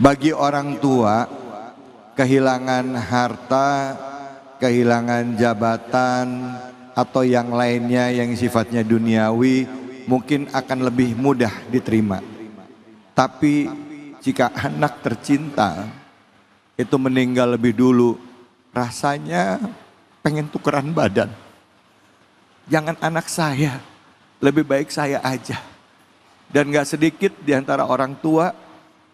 Bagi orang tua, kehilangan harta, kehilangan jabatan, atau yang lainnya yang sifatnya duniawi mungkin akan lebih mudah diterima. Tapi jika anak tercinta itu meninggal lebih dulu, rasanya pengen tukeran badan. Jangan anak saya, lebih baik saya aja. Dan gak sedikit di antara orang tua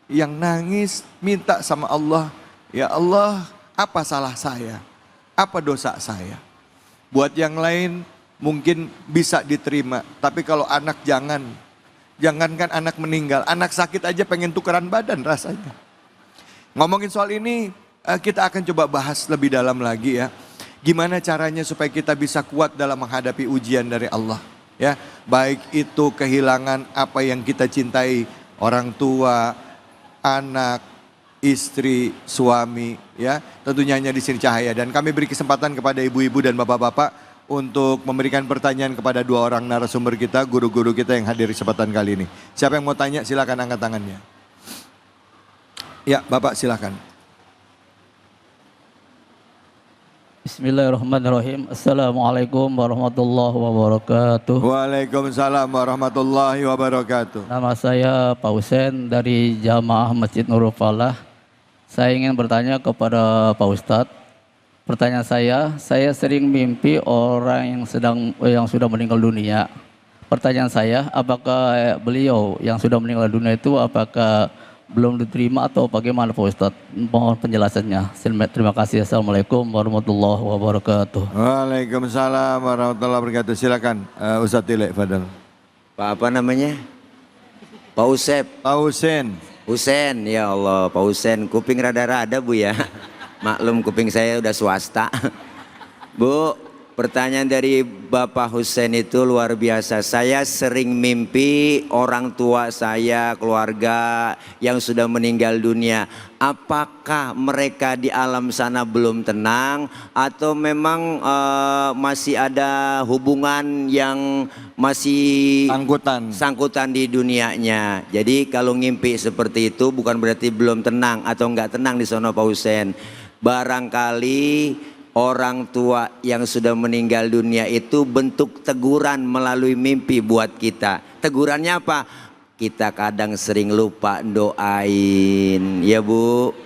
yang nangis minta sama Allah, ya Allah, apa salah saya? Apa dosa saya? Buat yang lain mungkin bisa diterima, tapi kalau anak jangankan anak meninggal, anak sakit aja pengen tukeran badan rasanya. Ngomongin soal ini, kita akan coba bahas lebih dalam lagi ya. Gimana caranya supaya kita bisa kuat dalam menghadapi ujian dari Allah. Ya, baik itu kehilangan apa yang kita cintai, orang tua, anak, istri, suami, ya, tentunya hanya di sini Cahaya. Dan kami beri kesempatan kepada ibu-ibu dan bapak-bapak untuk memberikan pertanyaan kepada dua orang narasumber kita, guru-guru kita yang hadir di kesempatan kali ini. Siapa yang mau tanya silakan angkat tangannya. Ya, Bapak silakan. Bismillahirrahmanirrahim. Assalamualaikum warahmatullahi wabarakatuh. Waalaikumsalam warahmatullahi wabarakatuh. Nama saya Pak Husen dari Jamaah Masjid Nurul Falah. Saya ingin bertanya kepada Pak Ustadz. Pertanyaan saya sering mimpi orang yang sudah meninggal dunia. Pertanyaan saya, apakah beliau yang sudah meninggal dunia itu apakah belum diterima atau bagaimana Pak Ustadz? Mohon penjelasannya. Terima kasih. Assalamualaikum warahmatullahi wabarakatuh. Waalaikumsalam warahmatullahi wabarakatuh. Silakan Ustadz Tilek Fadal. Pak apa namanya? Pak Usep. Pak Husen. Husen, ya Allah, Pak Husen. Kuping rada-rada Bu ya. Maklum kuping saya udah swasta. Bu, pertanyaan dari Bapak Husen itu luar biasa. Saya sering mimpi orang tua saya, keluarga yang sudah meninggal dunia. Apakah mereka di alam sana belum tenang atau memang masih ada hubungan yang masih sangkutan di dunianya? Jadi kalau ngimpi seperti itu bukan berarti belum tenang atau enggak tenang di sono Pak Husen. Barangkali orang tua yang sudah meninggal dunia itu bentuk teguran melalui mimpi buat kita. Tegurannya apa? Kita kadang sering lupa doain, ya Bu.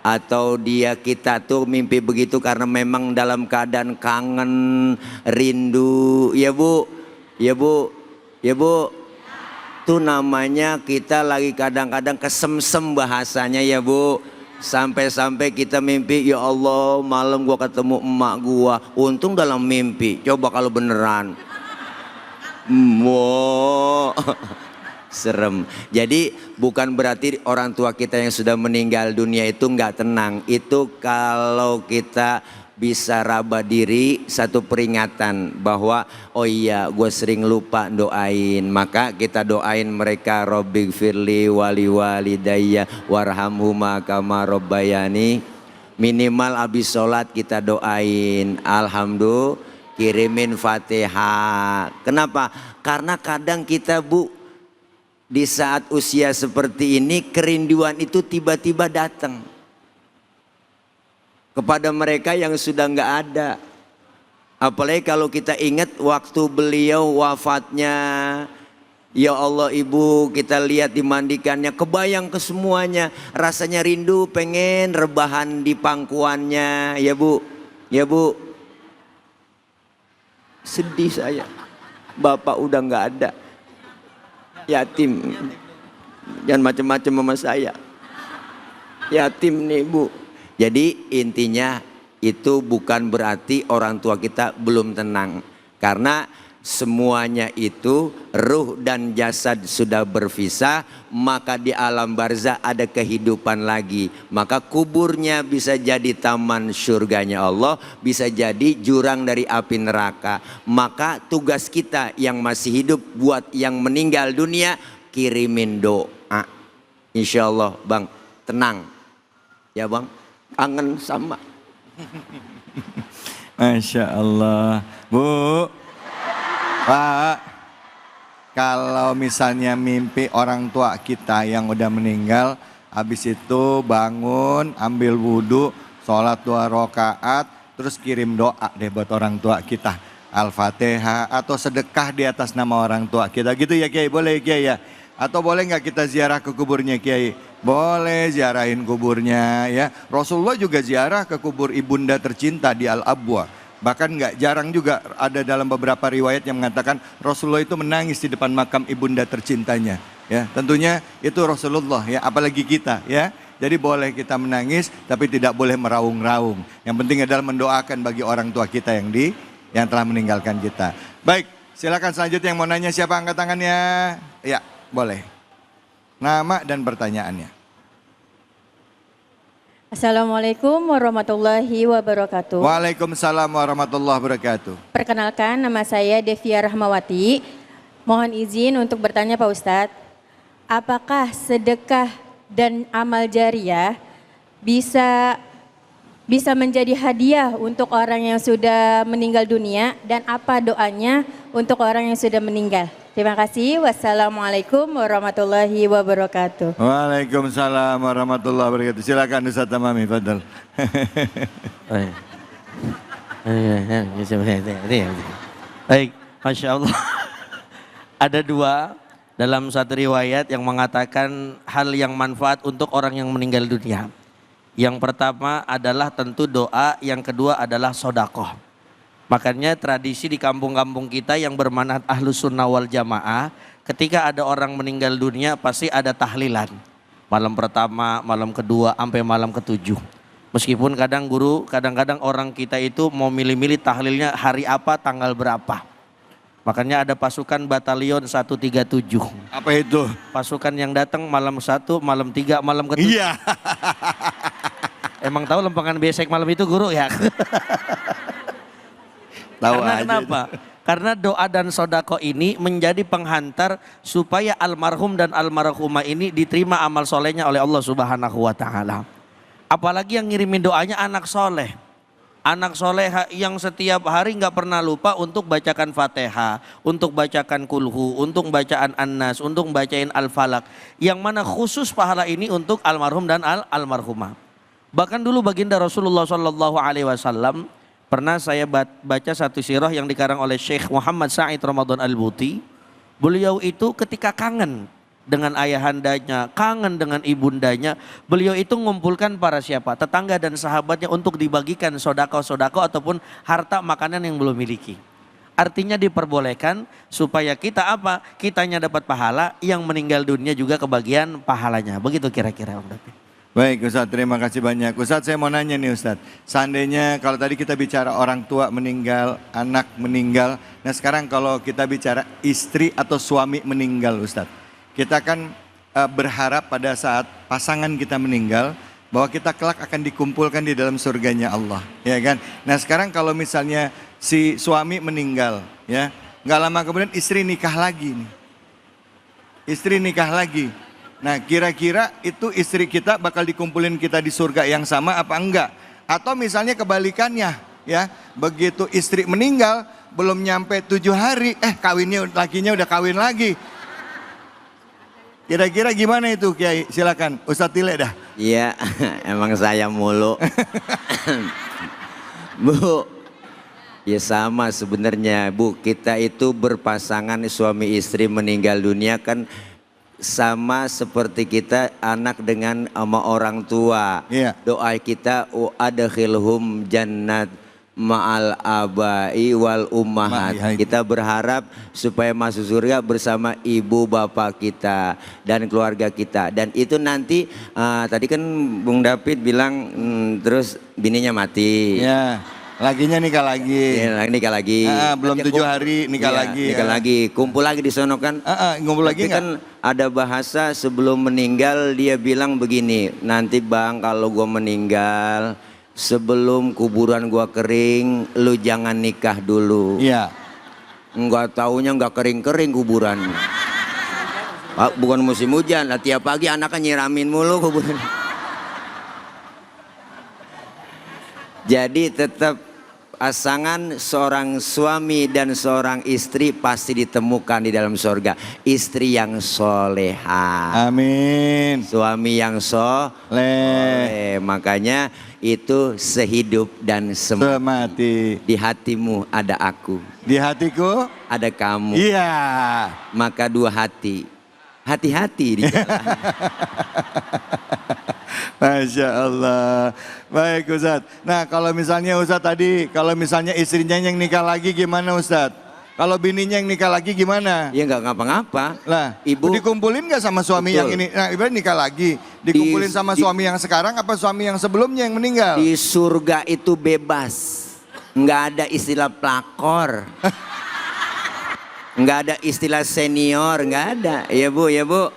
Atau kita tuh mimpi begitu karena memang dalam keadaan kangen, rindu, ya Bu. Ya Bu, ya Bu. Itu namanya kita lagi kadang-kadang kesemsem bahasanya ya Bu. Sampai-sampai kita mimpi, ya Allah malam gua ketemu emak gua, untung dalam mimpi, coba kalau beneran. Wow. Serem. Jadi bukan berarti orang tua kita yang sudah meninggal dunia itu nggak tenang. Itu kalau kita bisa raba diri, satu peringatan bahwa oh iya gue sering lupa doain, maka kita doain mereka, Robbighfirli wali walidayya warhamhuma kama robbayani. Minimal abis sholat kita doain alhamdulillah, kirimin Fatihah. Kenapa? Karena kadang kita Bu di saat usia seperti ini kerinduan itu tiba-tiba datang kepada mereka yang sudah nggak ada. Apalagi kalau kita ingat waktu beliau wafatnya, ya Allah Ibu, kita lihat dimandikannya, kebayang ke semuanya, rasanya rindu pengen rebahan di pangkuannya, ya Bu, ya Bu. Sedih saya, Bapak udah nggak ada, yatim, jangan macam-macam sama saya, yatim nih Bu. Jadi intinya itu bukan berarti orang tua kita belum tenang. Karena semuanya itu ruh dan jasad sudah berpisah, maka di alam barzah ada kehidupan lagi. Maka kuburnya bisa jadi taman surganya Allah, bisa jadi jurang dari api neraka. Maka tugas kita yang masih hidup buat yang meninggal dunia, kirimin doa. Insya Allah Bang, tenang. Ya Bang. Kangen sama. Masya Allah. Bu, Pak, kalau misalnya mimpi orang tua kita yang udah meninggal, Habis itu bangun, ambil wudhu, sholat 2 rakaat, terus kirim doa deh buat orang tua kita. Al-Fatihah atau sedekah di atas nama orang tua kita. Gitu ya Kiai, boleh Kiai ya? Atau boleh nggak kita ziarah ke kuburnya Kiai? Boleh, ziarahin kuburnya ya. Rasulullah juga ziarah ke kubur ibunda tercinta di Al-Abwa. Bahkan nggak jarang juga ada dalam beberapa riwayat yang mengatakan Rasulullah itu menangis di depan makam ibunda tercintanya. Ya, tentunya itu Rasulullah ya, apalagi kita ya. Jadi boleh kita menangis tapi tidak boleh meraung-raung. Yang penting adalah mendoakan bagi orang tua kita yang telah meninggalkan kita. Baik, silakan selanjutnya yang mau nanya siapa, angkat tangannya. Ya, boleh. Nama dan pertanyaannya. Assalamualaikum warahmatullahi wabarakatuh. Waalaikumsalam warahmatullahi wabarakatuh. Perkenalkan, nama saya Devia Rahmawati. Mohon izin untuk bertanya Pak Ustadz, apakah sedekah dan amal jariah bisa menjadi hadiah untuk orang yang sudah meninggal dunia, dan apa doanya untuk orang yang sudah meninggal? Terima kasih. Wassalamualaikum warahmatullahi wabarakatuh. Waalaikumsalam warahmatullahi wabarakatuh. Silakan Ustaz Tamami, fadal. Baik, Masya Allah. Ada dua dalam satu riwayat yang mengatakan hal yang manfaat untuk orang yang meninggal dunia. Yang pertama adalah tentu doa, yang kedua adalah sodakoh. Makanya tradisi di kampung-kampung kita yang bermanat ahlus sunnah wal jamaah, ketika ada orang meninggal dunia pasti ada tahlilan. Malam pertama, malam kedua, sampai malam ketujuh. Meskipun kadang-kadang orang kita itu mau milih-milih tahlilnya hari apa, tanggal berapa. Makanya ada pasukan batalion 137. Apa itu? Pasukan yang datang malam 1, malam 3, malam ke-7. Iya. Emang tahu lempengan besek malam itu guru ya? Tahu Karena aja. kenapa? Karena doa dan sodako ini menjadi penghantar supaya almarhum dan almarhumah ini diterima amal solehnya oleh Allah Subhanahu wa Ta'ala. Apalagi yang ngirimin doanya anak soleh. Anak soleh yang setiap hari nggak pernah lupa untuk bacakan Fatihah, untuk bacakan Kulhu, untuk bacaan An-Nas, untuk bacain Al-Falak. Yang mana khusus pahala ini untuk almarhum dan almarhumah. Bahkan dulu baginda Rasulullah Shallallahu Alaihi Wasallam pernah saya baca satu sirah yang dikarang oleh Syekh Muhammad Said Ramadan Al-Buti. Beliau itu ketika kangen dengan ayahandanya, kangen dengan ibundanya, beliau itu mengumpulkan para siapa? Tetangga dan sahabatnya untuk dibagikan sodako-sodako ataupun harta makanan yang belum miliki. Artinya diperbolehkan supaya kita apa? Kitanya dapat pahala, yang meninggal dunia juga kebagian pahalanya. Begitu kira-kira Om David. Baik Ustadz, terima kasih banyak. Ustadz, saya mau nanya nih Ustadz, seandainya kalau tadi kita bicara orang tua meninggal, anak meninggal, nah sekarang kalau kita bicara istri atau suami meninggal Ustadz, kita kan berharap pada saat pasangan kita meninggal bahwa kita kelak akan dikumpulkan di dalam surganya Allah, ya kan? Nah sekarang kalau misalnya si suami meninggal, ya nggak lama kemudian istri nikah lagi nih, istri nikah lagi. Nah kira-kira itu istri kita bakal dikumpulin kita di surga yang sama apa enggak? Atau misalnya kebalikannya, ya begitu istri meninggal belum nyampe 7 hari, kawinnya lakinya udah kawin lagi. Kira-kira gimana itu Kiai? Silakan Ustadz Tile dah. Iya, emang saya mulu. Bu, ya sama sebenarnya Bu, kita itu berpasangan suami istri meninggal dunia kan sama seperti kita anak dengan sama orang tua. Iya. Doa kita adkhilhum jannat ma'al abai wal ummahat. Kita berharap supaya masuk surga bersama ibu bapak kita dan keluarga kita. Dan itu nanti tadi kan Bung David bilang terus bininya mati. Ya, lakinya nikah lagi. Ya, nikah lagi. Belum 7 hari nikah Iya, lagi. nikah lagi. Kumpul lagi di sono kan. Ngumpul lagi Tapi kan ada bahasa sebelum meninggal dia bilang begini, nanti Bang kalau gua meninggal sebelum kuburan gua kering, lu jangan nikah dulu. Iya. Enggak taunya enggak kering-kering kuburan. Bukan musim hujan, lah tiap pagi anaknya nyiramin mulu kuburan. Jadi tetap pasangan seorang suami dan seorang istri pasti ditemukan di dalam surga. Istri yang soleha, Amin. suami yang soleh. Makanya itu sehidup dan semati. Semati. Di hatimu ada aku, Di hatiku. ada kamu. Iya. Maka dua hati, hati-hati di jalan. Masya Allah. Baik Ustadz. Nah kalau misalnya Ustadz tadi, kalau misalnya istrinya yang nikah lagi gimana Ustadz? Kalau bininya yang nikah lagi gimana? Ya nggak ngapa-ngapa. Lah, Ibu dikumpulin nggak sama suami Betul. yang ini? Nah, ibarat nikah lagi, dikumpulin sama suami yang sekarang apa suami yang sebelumnya yang meninggal? di surga itu bebas, nggak ada istilah pelakor, nggak ada istilah senior, nggak ada. Ya bu, ya bu.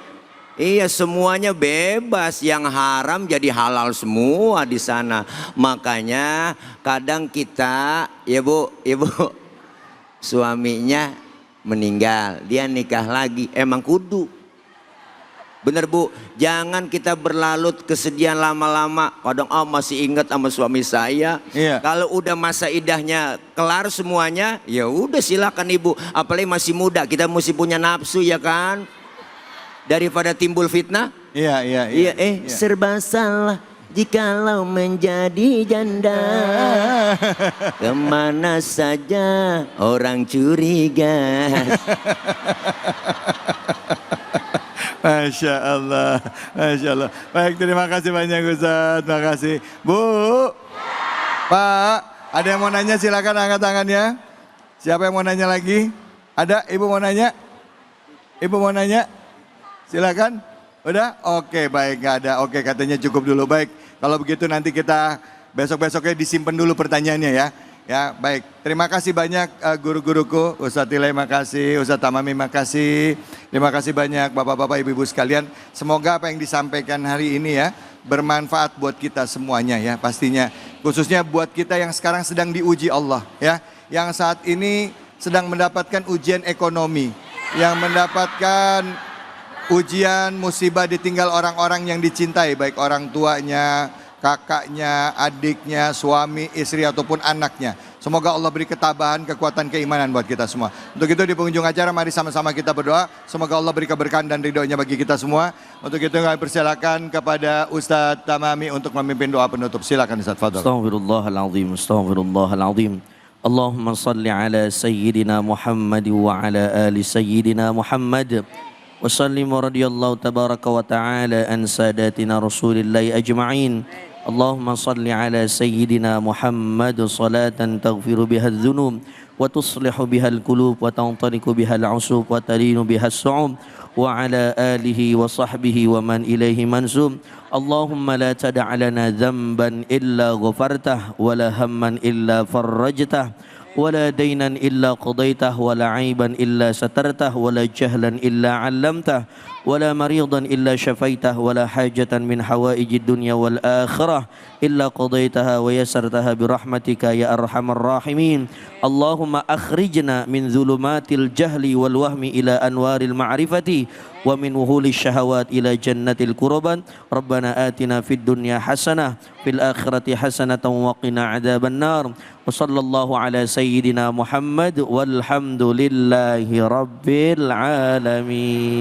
Iya semuanya bebas, yang haram jadi halal semua di sana. Makanya kadang kita, ya bu, suaminya meninggal, dia nikah lagi, emang kudu. Bener bu, jangan kita berlarut kesedihan lama-lama. Kadang masih ingat sama suami saya. Iya. Kalau udah masa idahnya kelar semuanya, ya udah silakan ibu. Apalagi masih muda, kita mesti punya nafsu ya kan. Daripada timbul fitnah. Iya, iya, Iya, serba salah jikalau menjadi janda. Kemana saja orang curiga. Masya Allah, Masya Allah. Baik, terima kasih banyak Ustadz, terima kasih. Bu, Pak, ada yang mau nanya silakan angkat tangannya. Siapa yang mau nanya lagi? Ada, ibu mau nanya? Ibu mau nanya? Silakan. Udah? Oke, baik, nggak ada. Oke, katanya cukup dulu. Baik, kalau begitu nanti kita besok-besoknya disimpan dulu pertanyaannya ya. Ya, baik. Terima kasih banyak guru-guruku. Ustadz Tilai makasih, Ustadz Tamami makasih. Terima kasih banyak Bapak-bapak, Ibu-ibu sekalian. Semoga apa yang disampaikan hari ini ya bermanfaat buat kita semuanya ya pastinya. Khususnya buat kita yang sekarang sedang diuji Allah ya. Yang saat ini sedang mendapatkan ujian ekonomi, yang mendapatkan ujian musibah ditinggal orang-orang yang dicintai, baik orang tuanya, kakaknya, adiknya, suami, istri ataupun anaknya. Semoga Allah beri ketabahan, kekuatan, keimanan buat kita semua. Untuk itu di penghujung acara mari sama-sama kita berdoa. Semoga Allah beri keberkahan dan ridhonya bagi kita semua. Untuk itu kami persilakan kepada Ustadz Tamami untuk memimpin doa penutup. Silakan Ustadz, fadhal. Astaghfirullahaladzim, astaghfirullahaladzim. Allahumma salli ala Sayyidina Muhammad wa ala ali Sayyidina Muhammad. وسلم رضي الله تبارك وتعالى عن ساداتنا رسول الله أجمعين. اللهم صل على سيدنا محمد صلاة تغفر بها الذنوب وتصلح بها القلوب وتنطلق بها العصوب وتلين بها الصعوب وعلى آله وصحبه ومن إليه منسوب. اللهم لا تدع لنا ذنبا إلا غفرته ولا هما إلا فرجته ولا دينا إلا قضيته ولا عيبا إلا سترته ولا جهلا إلا علمته ولا مريضا إلا شفيته ولا حاجة من حوائج الدنيا والآخرة إلا قضيتها ويسرتها برحمتك يا أرحم الراحمين. اللهم أخرجنا من ظلمات الجهل والوهم إلى أنوار المعرفة ومن وهول الشهوات إلى جنة القربان. ربنا آتنا في الدنيا حسنة في الآخرة حسنة وقنا عذاب النار. وصلى الله على سيدنا محمد والحمد لله رب العالمين.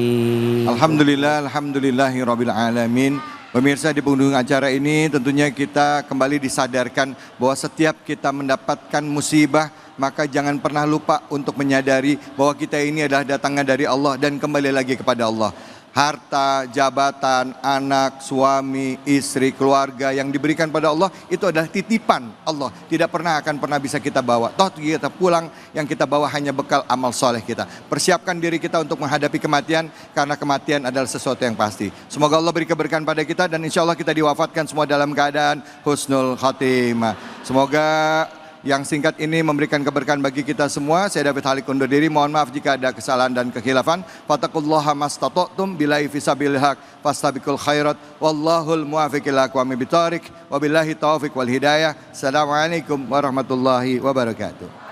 Alhamdulillah, alhamdulillahi rabbil alamin. Pemirsa, di penghujung acara ini tentunya kita kembali disadarkan bahwa setiap kita mendapatkan musibah, maka jangan pernah lupa untuk menyadari bahwa kita ini adalah datangnya dari Allah dan kembali lagi kepada Allah. Harta, jabatan, anak, suami, istri, keluarga yang diberikan pada Allah itu adalah titipan Allah. Tidak akan pernah bisa kita bawa. Toh kita pulang yang kita bawa hanya bekal amal soleh kita. Persiapkan diri kita untuk menghadapi kematian karena kematian adalah sesuatu yang pasti. Semoga Allah beri keberkahan pada kita dan insya Allah kita diwafatkan semua dalam keadaan husnul khatimah. Semoga yang singkat ini memberikan keberkahan bagi kita semua. Saya David Halik undur diri. Mohon maaf jika ada kesalahan dan kekhilafan. Fattaqullaha mastata'tum billahi fisabilil haq fastabiqul khairat wallahul muwaffiq ila aqwamit thoriq wabillahi taufiq wal hidayah. Assalamualaikum warahmatullahi wabarakatuh.